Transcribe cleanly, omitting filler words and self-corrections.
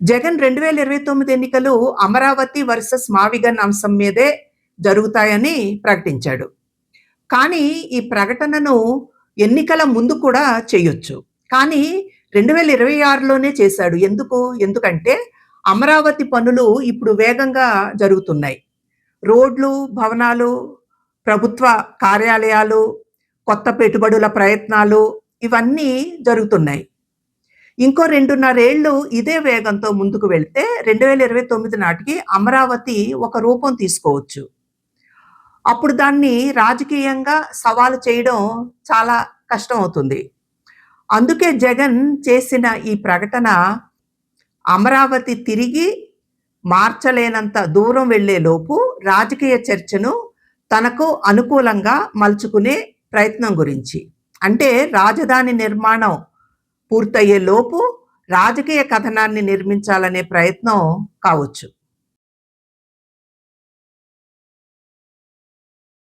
జగన్ 2029 ఎన్నికలు అమరావతి వర్సెస్ మావిగన్ అంశం మీదే జరుగుతాయని ప్రకటించాడు. కానీ ఈ ప్రకటనను ఎన్నికల ముందు కూడా చేయొచ్చు. కానీ 2026లోనే చేశాడు. ఎందుకంటే అమరావతి పనులు ఇప్పుడు వేగంగా జరుగుతున్నాయి. రోడ్లు, భవనాలు, ప్రభుత్వ కార్యాలయాలు, కొత్త పెట్టుబడుల ప్రయత్నాలు ఇవన్నీ జరుగుతున్నాయి. ఇంకో 2.5 ఏళ్ళు ఇదే వేగంతో ముందుకు వెళ్తే 2029 నాటికి అమరావతి ఒక రూపం తీసుకోవచ్చు. అప్పుడు దాన్ని రాజకీయంగా సవాలు చేయడం చాలా కష్టం అవుతుంది. అందుకే జగన్ చేసిన ఈ ప్రకటన అమరావతి తిరిగి మార్చలేనంత దూరం వెళ్ళేలోపు రాజకీయ చర్చను తనకు అనుకూలంగా మలుచుకునే ప్రయత్నం గురించి. అంటే రాజధాని నిర్మాణం పూర్తయ్యే లోపు రాజకీయ కథనాన్ని నిర్మించాలనే ప్రయత్నం కావచ్చు.